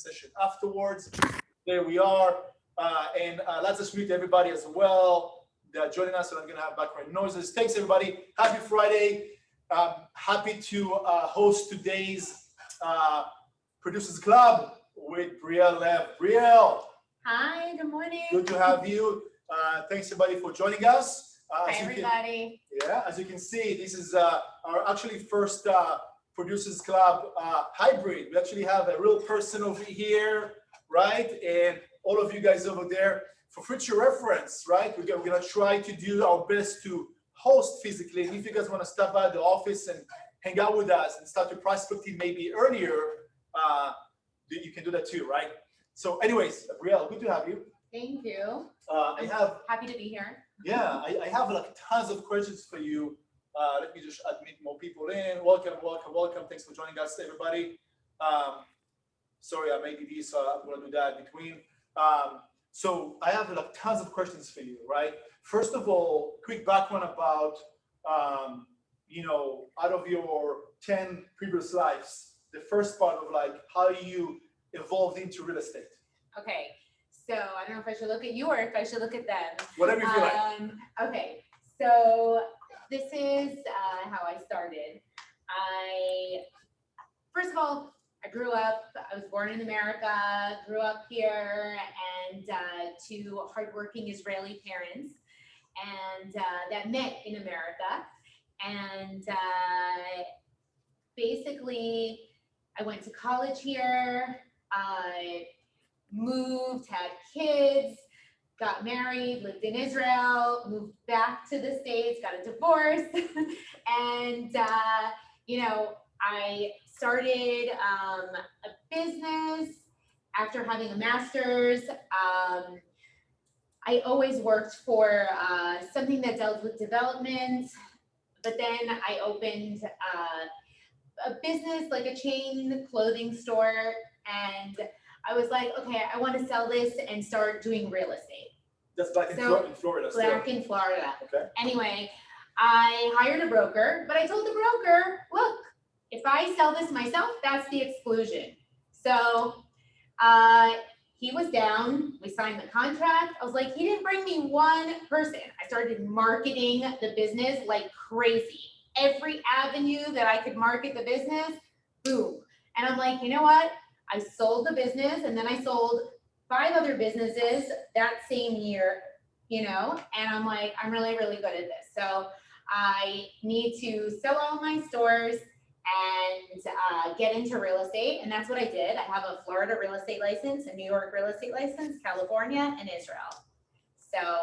session afterwards. There we are. And let's just meet everybody as well that are joining us. So I'm going to have background noises. Thanks, everybody. Happy Friday. Happy to host today's Producers Club with Brielle Liv. Brielle. Hi, good morning. Good to have you. Thanks, everybody, for joining us. Hi, everybody. As you can see, this is our actually first Producers Club hybrid. We actually have a real person over here, right? And all of you guys over there. For future reference, right? We're gonna try to do our best to host physically. And if you guys want to stop by the office and hang out with us and start your prospecting maybe earlier, you can do that too, right? So anyways, Brielle, good to have you. Thank you. I'm happy to be here. Yeah, I have like tons of questions for you. Let me just admit more people in. Welcome. Thanks for joining us, everybody. Sorry, I made it, so I'm gonna do that in between. So I have like tons of questions for you, right? First of all, quick background about, out of your 10 previous lives, the first part of like how you evolved into real estate. Okay, so I don't know if I should look at you or if I should look at them. Whatever you feel like. Okay, so this is how I started. First of all, I grew up, I was born in America, grew up here, and to hardworking Israeli parents, and that met in America. And basically, I went to college here, I moved, had kids, got married, lived in Israel, moved back to the States, got a divorce, and I started a business after having a master's. I always worked for something that dealt with development, but then I opened a business, like a chain clothing store, and I was like, okay, I want to sell this and start doing real estate. That's back in Florida. Back in Florida. Okay. Anyway, I hired a broker, but I told the broker, look, if I sell this myself, that's the exclusion. So he was down. We signed the contract. I was like, he didn't bring me one person. I started marketing the business like crazy. Every avenue that I could market the business, boom. And I'm like, you know what? I sold the business, and then I sold 5 other businesses that same year, and I'm like, I'm really, really good at this. So I need to sell all my stores and get into real estate. And that's what I did. I have a Florida real estate license, a New York real estate license, California, and Israel. So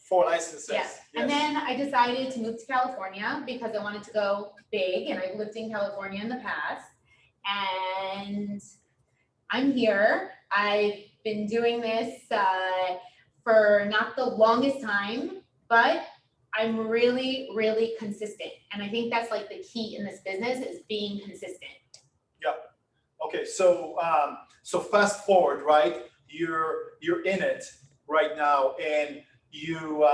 4 licenses. yeah. Yes. And then I decided to move to California because I wanted to go big, and I've lived in California in the past. And I'm here. I've been doing this for not the longest time, but I'm really, really consistent. And I think that's like the key in this business is being consistent. Yeah. Okay. So fast forward, right? You're in it right now, and you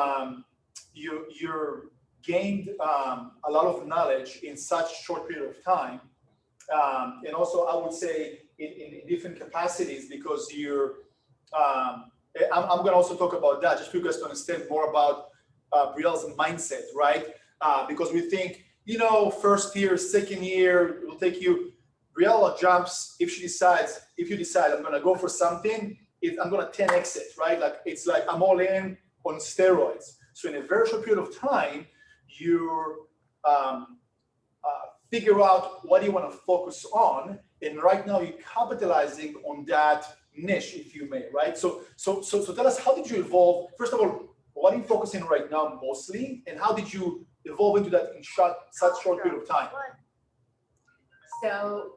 gained a lot of knowledge in such short period of time, and also I would say in different capacities, because you're. I'm going to also talk about that just for you guys to understand more about Brielle's mindset, right? Because we think, first year, second year, it will take you. Brielle jumps if you decide I'm going to go for something, I'm going to 10x it, right? Like it's like I'm all in on steroids. So in a very short period of time, you figure out what you want to focus on, and right now you're capitalizing on that niche, if you may, right? So tell us, how did you evolve? First of all, what are you focusing right now mostly, and how did you evolve into that in such short period of time? So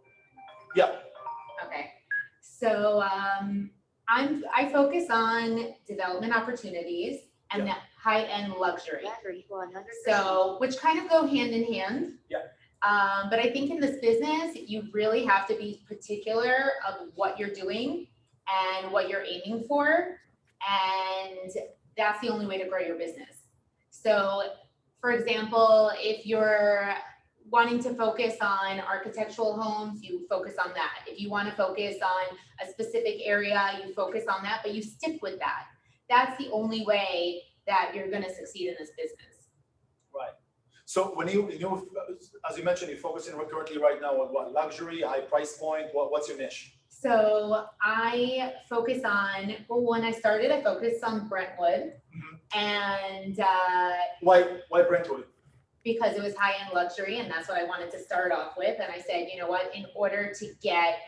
yeah. Okay. So I focus on development opportunities and the high-end luxury. So which kind of go hand in hand. Yeah. But I think in this business, you really have to be particular of what you're doing and what you're aiming for, and that's the only way to grow your business. So, for example, if you're wanting to focus on architectural homes, you focus on that. If you want to focus on a specific area, you focus on that, but you stick with that. That's the only way that you're going to succeed in this business. Right. So when you as you mentioned, you're focusing currently right now on what? Luxury, high price point? What's your niche? So I focus on, well, when I started, I focused on Brentwood. And Why Brentwood? because it was high-end luxury, and that's what I wanted to start off with. And I said, you know what, in order to get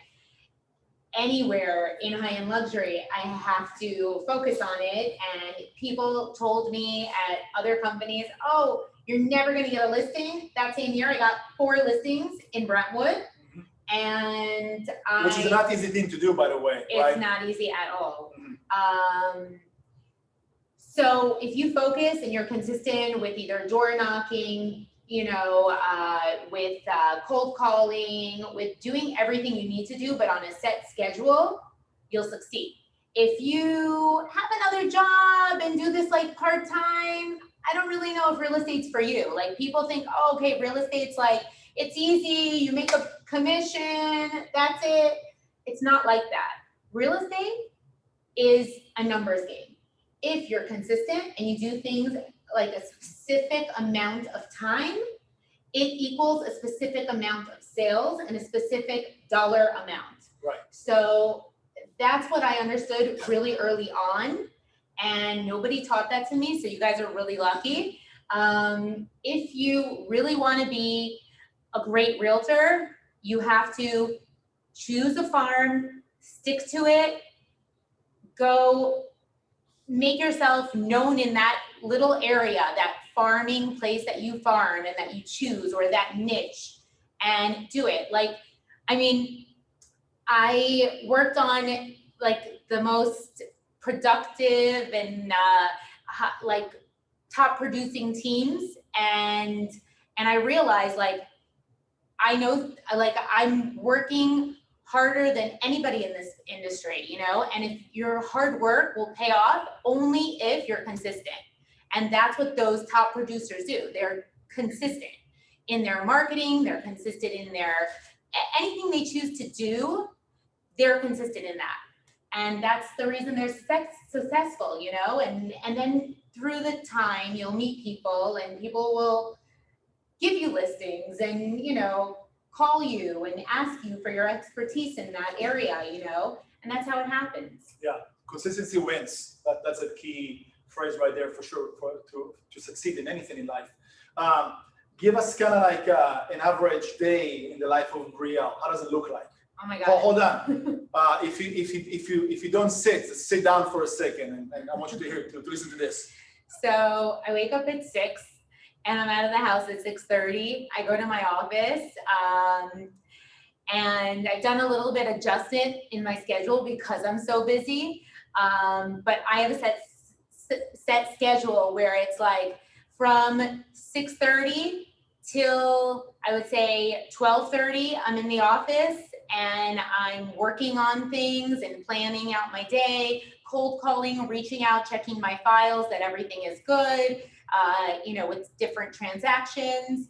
anywhere in high-end luxury, I have to focus on it. And people told me at other companies, oh, you're never going to get a listing. That same year, I got 4 listings in Brentwood. And which is not easy thing to do, by the way. It's not easy at all. So if you focus and you're consistent with either door knocking, you know, with cold calling, with doing everything you need to do, but on a set schedule, you'll succeed. If you have another job and do this like part-time, I don't really know if real estate's for you. Like people think, oh, okay, real estate's like, it's easy, you make a commission, that's it. It's not like that. Real estate is a numbers game. If you're consistent and you do things like a specific amount of time, it equals a specific amount of sales and a specific dollar amount. Right. So that's what I understood really early on, and nobody taught that to me, so you guys are really lucky. If you really want to be a great realtor, you have to choose a farm, stick to it, go make yourself known in that little area, that farming place that you farm and that you choose, or that niche, and do it. Like, I mean, I worked on like the most productive and like top producing teams, and I realized like, I know, like I'm working harder than anybody in this industry, you know, and if your hard work will pay off only if you're consistent. And that's what those top producers do. They're consistent in their marketing, they're consistent in their, anything they choose to do, they're consistent in that. And that's the reason they're successful, you know, and then through the time you'll meet people and people will give you listings and, you know, call you and ask you for your expertise in that area, you know, and that's how it happens. Yeah, consistency wins. That's a key phrase right there for sure, to succeed in anything in life. Give us kind of like an average day in the life of Brielle. How does it look like? Oh my God. Hold on. If you don't sit down for a second, and I want you to listen to this. So I wake up at 6. And I'm out of the house at 6:30. I go to my office, and I've done a little bit of adjustment in my schedule because I'm so busy. But I have a set schedule where it's like from 6:30 till I would say 12:30. I'm in the office and I'm working on things and planning out my day, cold calling, reaching out, checking my files that everything is good. You know, with different transactions,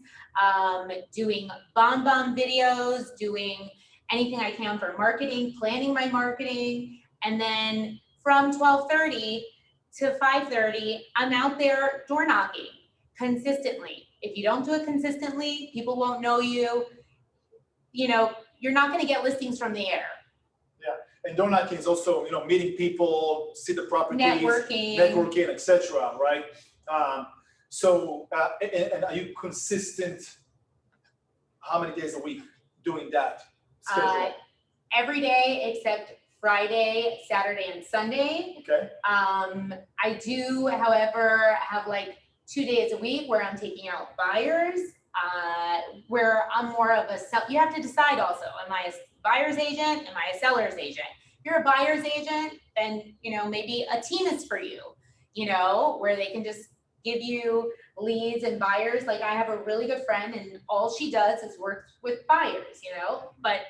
doing bomb videos, doing anything I can for marketing, planning my marketing. And then from 12:30 to 5:30, I'm out there door knocking consistently. If you don't do it consistently, people won't know you. You know, you're not going to get listings from the air. Yeah, and door knocking is also, you know, meeting people, see the properties, networking, etc. Right? So, and are you consistent? How many days a week doing that schedule? Every day except Friday, Saturday, and Sunday. Okay. I do, however, have like 2 days a week where I'm taking out buyers, where I'm more of a you have to decide also, am I a buyer's agent? Am I a seller's agent? If you're a buyer's agent, then, you know, maybe a team is for you, you know, where they can just give you leads and buyers. Like I have a really good friend and all she does is work with buyers, you know, but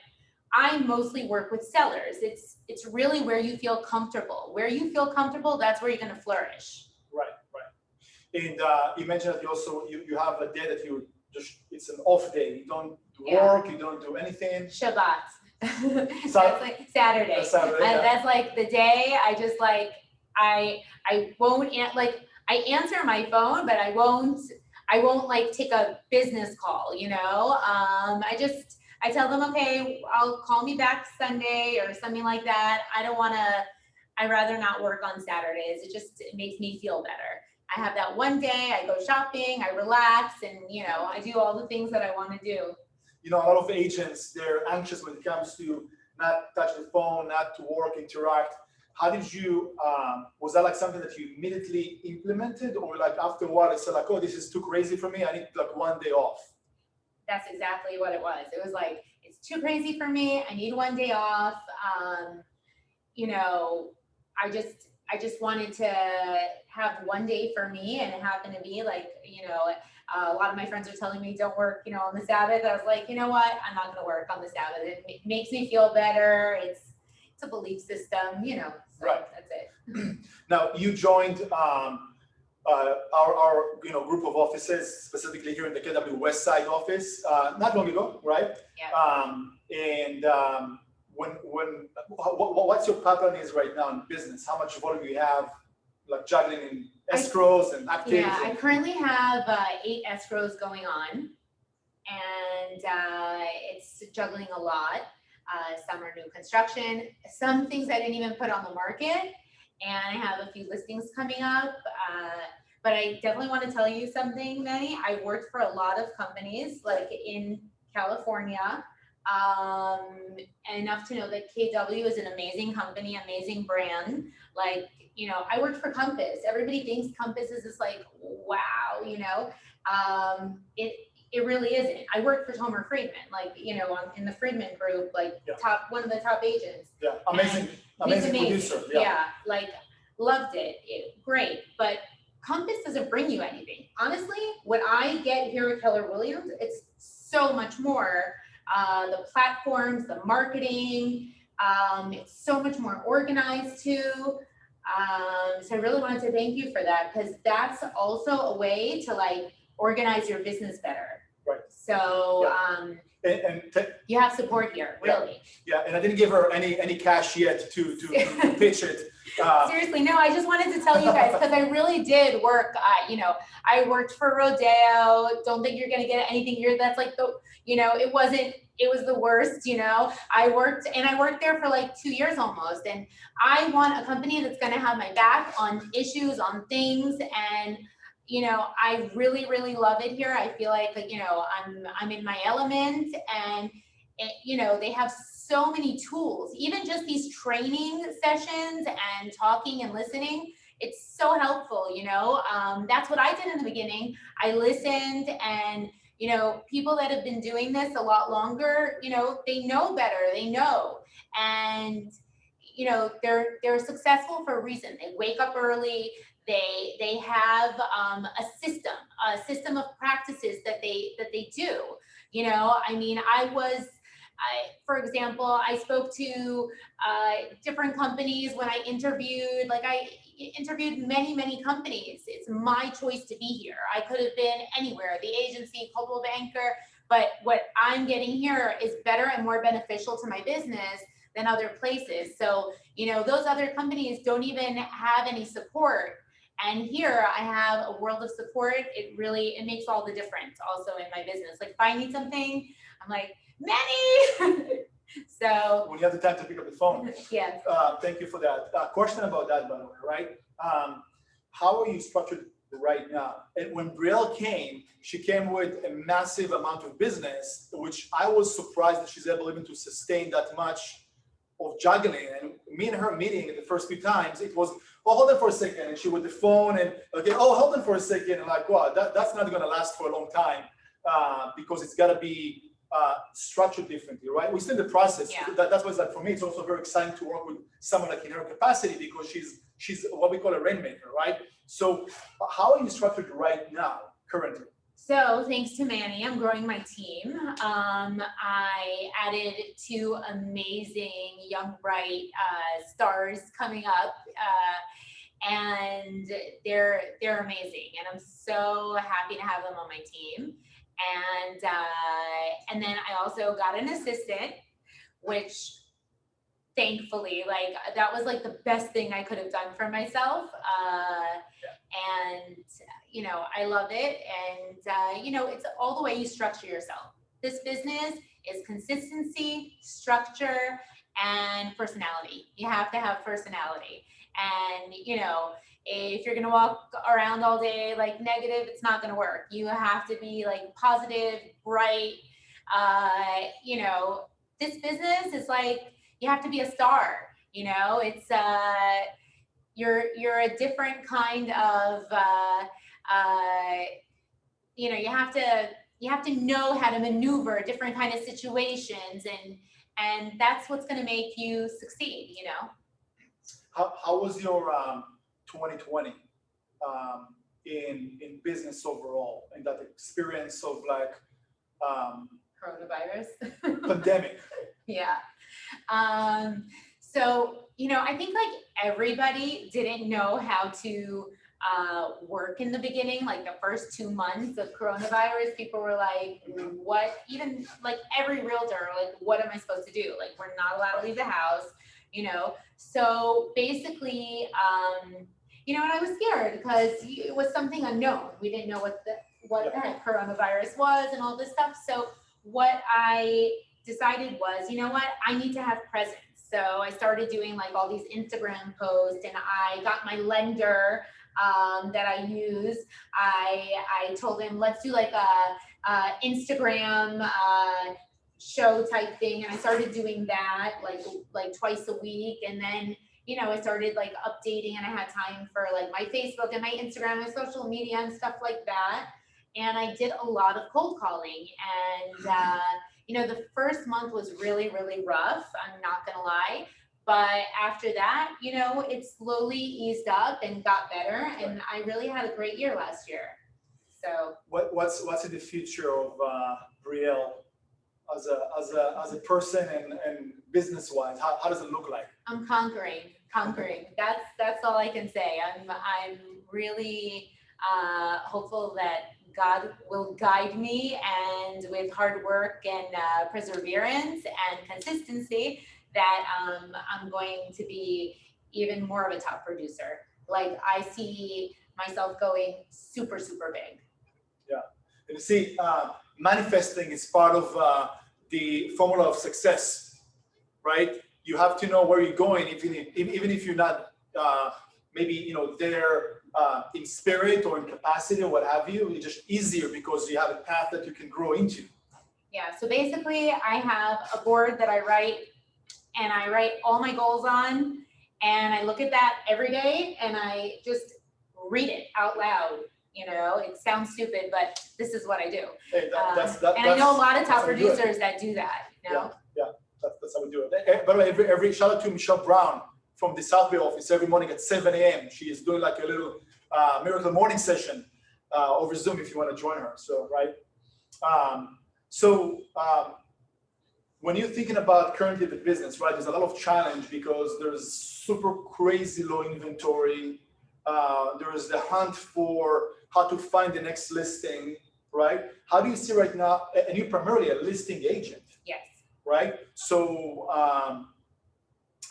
I mostly work with sellers. It's really where you feel comfortable. Where you feel comfortable, that's where you're going to flourish. Right. And you mentioned that you have a day that you just, it's an off day. You don't do work, you don't do anything. Shabbat. That's like Saturday. Saturday, And that's like the day I just like, I won't, I answer my phone, but I won't like take a business call, you know? I tell them, okay, I'll call me back Sunday or something like that. I'd rather not work on Saturdays. It makes me feel better. I have that one day, I go shopping, I relax, and, you know, I do all the things that I want to do. You know, a lot of agents, they're anxious when it comes to not touch the phone, not to work, interact. How did you, was that like something that you immediately implemented, or like after a while it's like, oh, this is too crazy for me, I need like one day off? That's exactly what it was. It was like, it's too crazy for me. I need one day off. You know, I just wanted to have one day for me, and it happened to be like, you know, a lot of my friends are telling me don't work, you know, on the Sabbath. I was like, you know what? I'm not going to work on the Sabbath. It makes me feel better. It's a belief system, you know. So right. That's it. Now you joined our you know, group of offices, specifically here in the KW Westside office, not long ago, right? Yeah. What's your pattern is right now in business? How much volume do you have, like juggling in escrows and actives? Yeah, I currently have 8 escrows going on, and it's juggling a lot. Some are new construction, some things I didn't even put on the market, and I have a few listings coming up. But I definitely want to tell you something, Meny. I worked for a lot of companies, like in California, enough to know that KW is an amazing company, amazing brand. Like, you know, I worked for Compass. Everybody thinks Compass is just like, wow, you know. It really isn't. I worked for Tomer Friedman, like, you know, in the Friedman group, like one of the top agents. Yeah, amazing producer. Yeah, like loved it. Great, but Compass doesn't bring you anything. Honestly, what I get here at Keller Williams, it's so much more. The platforms, the marketing, it's so much more organized too. So I really wanted to thank you for that, because that's also a way to like organize your business better. Right. So you have support here, really. Yeah, and I didn't give her any cash yet to pitch it. Seriously, no, I just wanted to tell you guys, because I really did work. You know, I worked for Rodeo. Don't think you're gonna get anything here. That's like you know, it was the worst, you know. I worked there for like 2 years almost. And I want a company that's gonna have my back on issues, on things. And, you know, I really, really love it here. I feel like, you know, I'm in my element, and you know, they have so many tools, even just these training sessions and talking and listening. It's so helpful, you know. That's what I did in the beginning. I listened, and, you know, people that have been doing this a lot longer, you know, they know better, they know. And, you know, they're successful for a reason. They wake up early. They have a system of practices that they do. You know, I mean, for example, I spoke to different companies when I interviewed. Like, I interviewed many companies. It's my choice to be here. I could have been anywhere, the agency, Coldwell Banker, but what I'm getting here is better and more beneficial to my business than other places. So, you know, those other companies don't even have any support. And here I have a world of support. It makes all the difference also in my business. Like, if I need something, I'm like, Meny. So when you have the time to pick up the phone. Yes. Thank you for that. Question about that, by the way, right? How are you structured right now? And when Brielle came, she came with a massive amount of business, which I was surprised that she's able even to sustain that much of juggling. And me and her meeting the first few times, it was, oh, hold on for a second. And she with the phone and, okay, oh, hold on for a second. And like, wow, that's not going to last for a long time because it's got to be structured differently, right? We're still in the process. Yeah. That's why it's like, for me, it's also very exciting to work with someone like in her capacity, because she's what we call a rainmaker, right? So how are you structured right now, currently? So thanks to Meny, I'm growing my team. I added 2 amazing young, bright stars coming up, and they're amazing, and I'm so happy to have them on my team. And then I also got an assistant, which thankfully, like, that was like the best thing I could have done for myself. And, you know, I love it. And, you know, it's all the way you structure yourself. This business is consistency, structure, and personality. You have to have personality. And, you know, if you're going to walk around all day like negative, it's not going to work. You have to be like positive, bright. You know, this business is like, you have to be a star. You know, it's you're a different kind of you know, you have to know how to maneuver different kind of situations, and that's what's going to make you succeed, you know. How was your 2020 in business overall, and that experience of like Coronavirus pandemic? Yeah. So, you know, I think like everybody didn't know how to work in the beginning. Like the first 2 months of coronavirus, people were like, what, even like every realtor, like, what am I supposed to do? Like, we're not allowed to leave the house, you know? So basically, you know, and I was scared because it was something unknown. We didn't know what the heck coronavirus was and all this stuff. So what I decided was, you know what, I need to have presence. So I started doing like all these Instagram posts, and I got my lender that I use. I told him, let's do like a Instagram show type thing, and I started doing that like twice a week. And then, you know, I started like updating, and I had time for like my Facebook and my Instagram and social media and stuff like that. And I did a lot of cold calling, and you know, the first month was really, really rough, I'm not gonna lie. But after that, you know, it slowly eased up and got better, and I really had a great year last year. So what's in the future of Brielle as a person and business wise? How does it look like? I'm conquering. That's all I can say. I'm really hopeful that God will guide me, and with hard work and perseverance and consistency, that I'm going to be even more of a top producer. Like, I see myself going super, super big. Yeah, and you see, manifesting is part of the formula of success, right? You have to know where you're going, even if you're not maybe, you know, there in spirit or in capacity or what have you. It's just easier because you have a path that you can grow into. Yeah, so basically I have a board that I write, and I write all my goals on, and I look at that every day, and I just read it out loud. You know, it sounds stupid, but this is what I do. Hey, and I know a lot of top producers that do that, you know? Yeah, that's how we do it. By the way, every shout out to Michelle Brown from the Southbay office every morning at 7 a.m. She is doing like a little miracle morning session over Zoom if you want to join her. So, right. When you're thinking about currently the business, right, there's a lot of challenge because there's super crazy low inventory. There is the hunt for how to find the next listing, right? How do you see right now, and you're primarily a listing agent? Yes. Right? So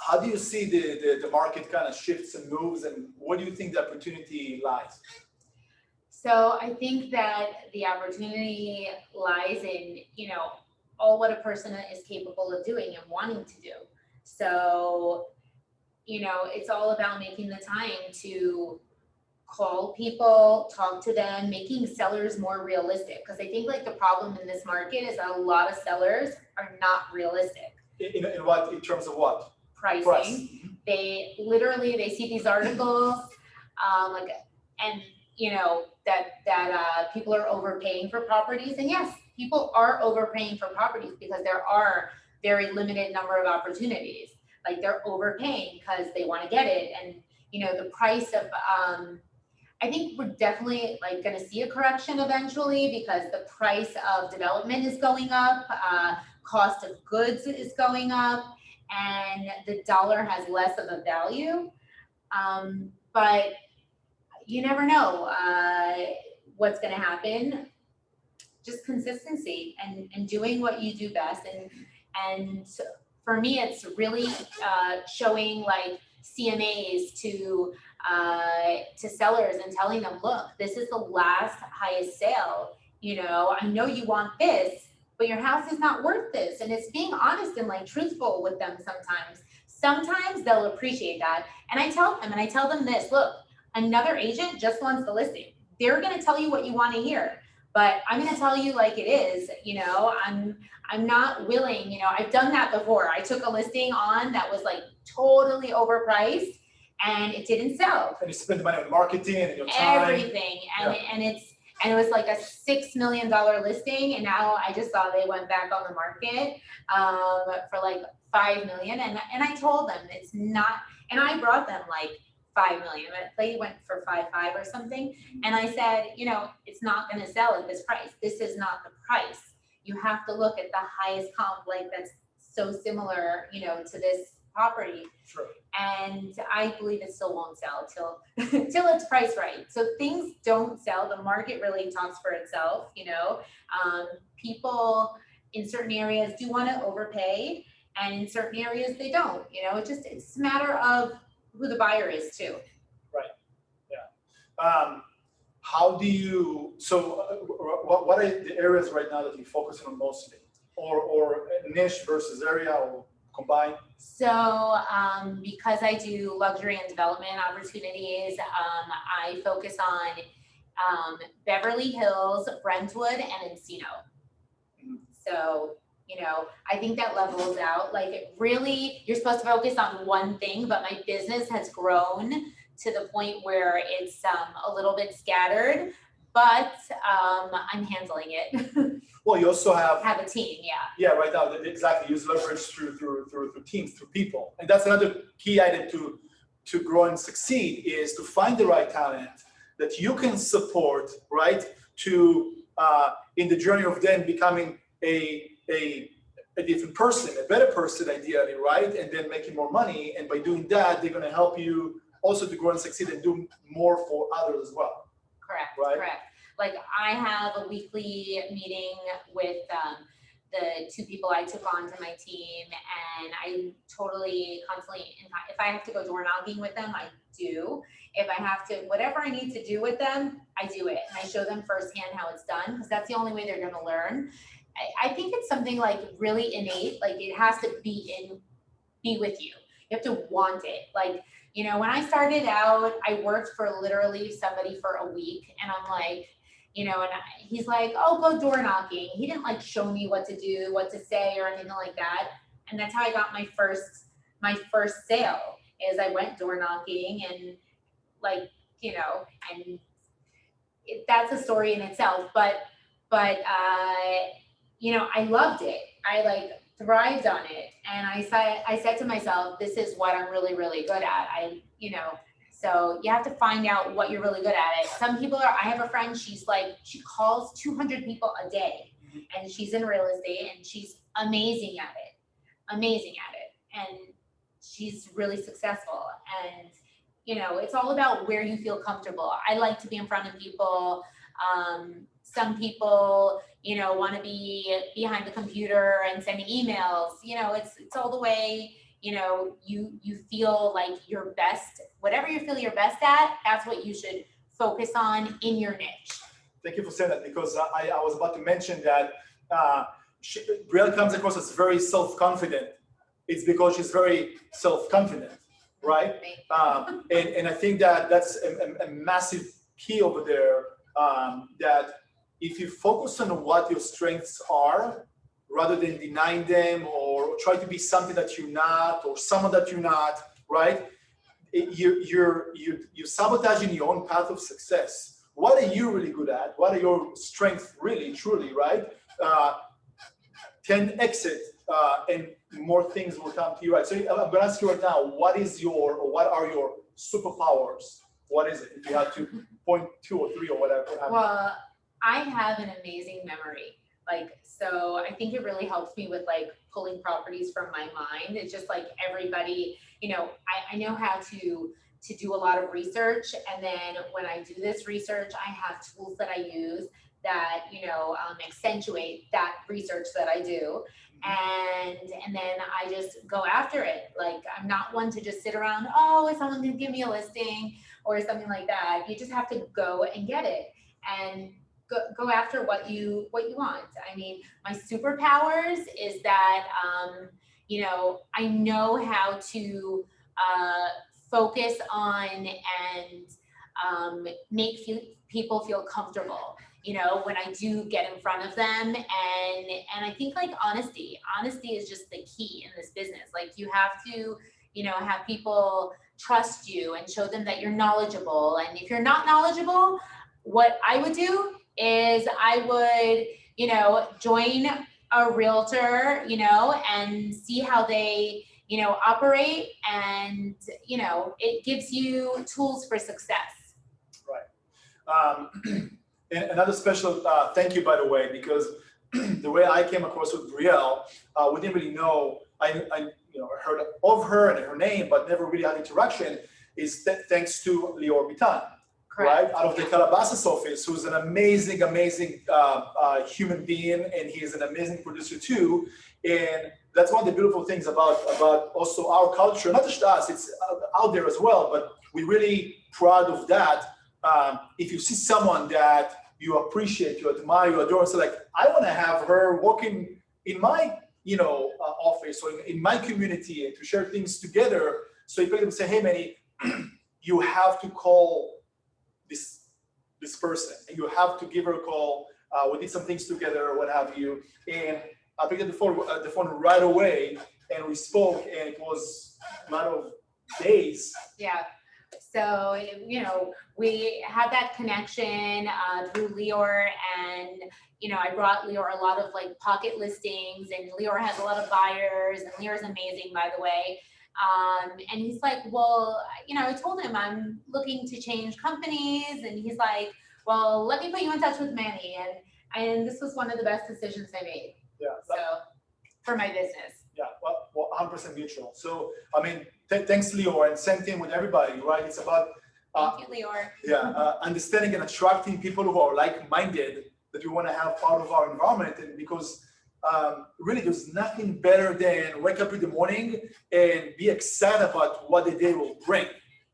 how do you see the market kind of shifts and moves, and where do you think the opportunity lies? So I think that the opportunity lies in, you know, all what a person is capable of doing and wanting to do. So, you know, it's all about making the time to call people, talk to them, making sellers more realistic. Because I think like the problem in this market is that a lot of sellers are not realistic. In what? In terms of what? Pricing. Price. They literally, they see these articles, and you know, that people are overpaying for properties. And yes, people are overpaying for properties because there are very limited number of opportunities. Like, they're overpaying because they want to get it. And, you know, the price of, I think we're definitely like going to see a correction eventually because the price of development is going up, cost of goods is going up, and the dollar has less of a value. But you never know what's going to happen. just consistency and doing what you do best. And for me, it's really showing like CMAs to sellers and telling them, look, this is the last highest sale. You know, I know you want this, but your house is not worth this. And it's being honest and like truthful with them sometimes. Sometimes they'll appreciate that. And I tell them this, look, another agent just wants the listing. They're gonna tell you what you wanna hear, but I'm gonna tell you like it is. You know, I'm not willing, you know, I've done that before. I took a listing on that was like totally overpriced and it didn't sell. And you spend money on marketing and your time. Everything, and it was like a $6 million listing, and now I just saw they went back on the market for like $5 million, and I told them it's not, and I brought them like $5 million, but they went for 5.5 or something, and I said, you know, it's not going to sell at this price. This is not the price. You have to look at the highest comp, like that's so similar, you know, to this property. Sure. And I believe it still won't sell till it's priced right. So things don't sell. The market really talks for itself. You know, people in certain areas do want to overpay, and in certain areas they don't. You know, it's a matter of who the buyer is too. Right. Yeah. How do you? So, what are the areas right now that you're focusing on mostly, or niche versus area, or combined? So because I do luxury and development opportunities, I focus on Beverly Hills, Brentwood, and Encino. Mm-hmm. So, you know, I think that levels out. Like it really, you're supposed to focus on one thing, but my business has grown to the point where it's a little bit scattered, but I'm handling it. Well, you also have a team, yeah. Yeah, right now, exactly. Use leverage through teams, through people, and that's another key item to grow and succeed is to find the right talent that you can support, right? To in the journey of them becoming a different person, a better person, ideally, right? And then making more money, and by doing that, they're going to help you also to grow and succeed and do more for others as well. Correct. Right? Correct. Like I have a weekly meeting with the two people I took onto my team, and I constantly, if I have to go door knocking with them, I do. If I have to, whatever I need to do with them, I do it. And I show them firsthand how it's done, because that's the only way they're going to learn. I think it's something like really innate, like it has to be with you. You have to want it. Like, you know, when I started out, I worked for literally somebody for a week, and I'm like, you know, and he's like, oh, go door knocking. He didn't like show me what to do, what to say, or anything like that. And that's how I got my first sale, is I went door knocking, and like, you know, and that's a story in itself. But you know, I loved it. I like thrived on it, and I said to myself, this is what I'm really, really good at. So you have to find out what you're really good at. Some people I have a friend, she calls 200 people a day, and she's in real estate, and she's amazing at it. And she's really successful. And, you know, it's all about where you feel comfortable. I like to be in front of people. Some people, you know, want to be behind the computer and sending emails. You know, it's all the way, you know, you feel like you're best, whatever you feel you're best at, that's what you should focus on in your niche. Thank you for saying that, because I was about to mention that Brielle comes across as very self-confident. It's because she's very self-confident, right? And I think that that's a massive key over there, that if you focus on what your strengths are, rather than denying them or try to be something that you're not, or someone that you're not, right? You're sabotaging your own path of success. What are you really good at? What are your strengths really, truly, right? 10 exit, and more things will come to you, right? So I'm going to ask you right now, what are your superpowers? What is it? If you had to point 2 or 3 or whatever. Well, I have an amazing memory. So I think it really helps me with pulling properties from my mind. It's just like everybody, you know, I know how to do a lot of research. And then when I do this research, I have tools that I use that, accentuate that research that I do. And then I just go after it. Like, I'm not one to just sit around, oh, is someone gonna give me a listing or something like that. You just have to go and get it and go after what you want. I mean, my superpowers is that, I know how to focus on and make people feel comfortable, when I do get in front of them. And I think like honesty is just the key in this business. Like, you have to, have people trust you and show them that you're knowledgeable. And if you're not knowledgeable, what I would do is I would, join a realtor, and see how they, operate. And, it gives you tools for success. Right. And another special thank you, by the way, because the way I came across with Brielle, we didn't really know. I heard of her and her name, but never really had interaction. Is thanks to Lior Bitan, right, out of the Calabasas office, who's an amazing human being, and he is an amazing producer too. And that's one of the beautiful things about also our culture, not just us, it's out there as well, but we're really proud of that. If you see someone that you appreciate, you admire, you adore, so like, I want to have her working in my, office or in my community, and to share things together. So if you say, hey, Meny, you have to call this person, and you have to give her a call. We did some things together, or what have you. And I picked up the phone right away, and we spoke, and it was a matter of days. Yeah. So, we had that connection through Lior, and, I brought Lior a lot of like pocket listings, and Lior has a lot of buyers, and Lior's amazing, by the way. And he's like, well, I told him I'm looking to change companies, and he's like, well, let me put you in touch with Meny. And this was one of the best decisions I made. Yeah. So for my business. Yeah, well 100% mutual. So, I mean, thanks, Lior, and same thing with everybody, right? It's about thank you, Lior. Understanding and attracting people who are like-minded, that we want to have part of our environment. And because really, there's nothing better than wake up in the morning and be excited about what the day will bring.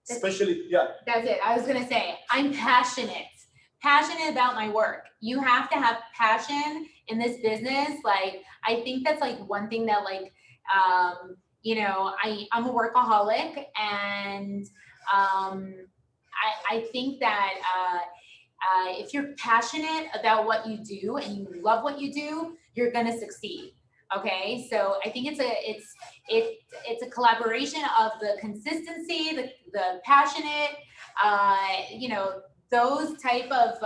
Especially, That's it. I was gonna say, I'm passionate about my work. You have to have passion in this business. Like, I think that's like one thing that like, I'm a workaholic, and I think that if you're passionate about what you do and you love what you do, you're gonna succeed. Okay, so I think it's a collaboration of the consistency, the passionate, those type of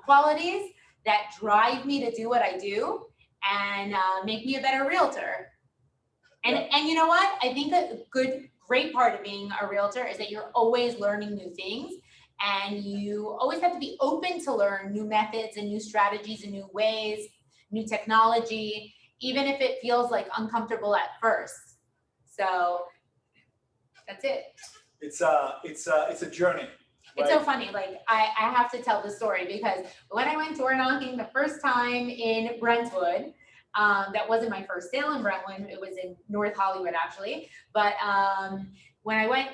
qualities that drive me to do what I do and make me a better realtor. And you know what? I think a great part of being a realtor is that you're always learning new things, and you always have to be open to learn new methods and new strategies and new ways, new technology, even if it feels like uncomfortable at first. So that's it. It's a journey. It's so funny. Like, I have to tell the story, because when I went door knocking the first time in Brentwood, that wasn't my first sale in Brentwood, it was in North Hollywood actually. But when I went,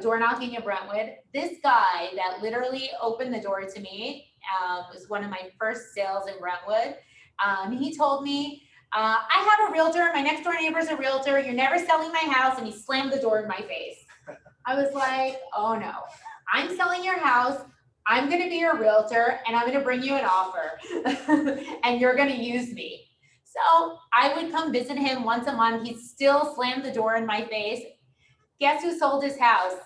door knocking in Brentwood, this guy that literally opened the door to me was one of my first sales in Brentwood. He told me, I have a realtor, my next door neighbor's a realtor, you're never selling my house, and he slammed the door in my face. I was like, oh no, I'm selling your house, I'm gonna be your realtor, and I'm gonna bring you an offer, and you're gonna use me. So I would come visit him once a month, he'd still slam the door in my face. Guess who sold his house?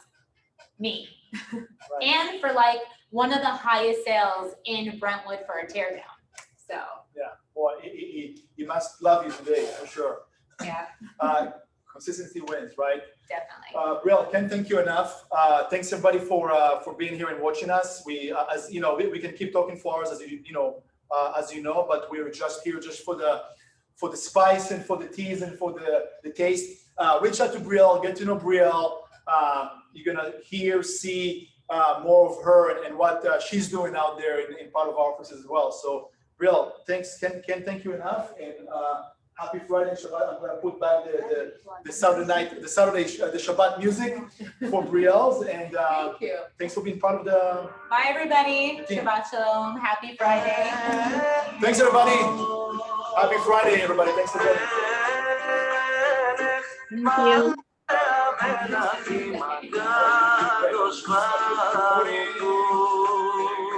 Me. Right. And for like one of the highest sales in Brentwood for a teardown. So. Yeah, well, he must love you today, for sure. Yeah. Consistency wins, right? Definitely. Brielle, can't thank you enough. Thanks everybody for being here and watching us. We, as you know, we can keep talking for hours, as you know, but we're just here just for the spice and for the teas and for the taste. Reach out to Brielle, get to know Brielle. You're gonna hear, see more of her and what she's doing out there in part of our offices as well. So, Brielle, thanks. Can't thank you enough. And happy Friday and Shabbat. I'm going to put back the Saturday night, the Shabbat music for Brielle's. And Thank you. thanks for being part of the. Bye, everybody. The team. Shabbat shalom. Happy Friday. Thanks, everybody. Happy Friday, everybody. Thanks for joining. Thank you.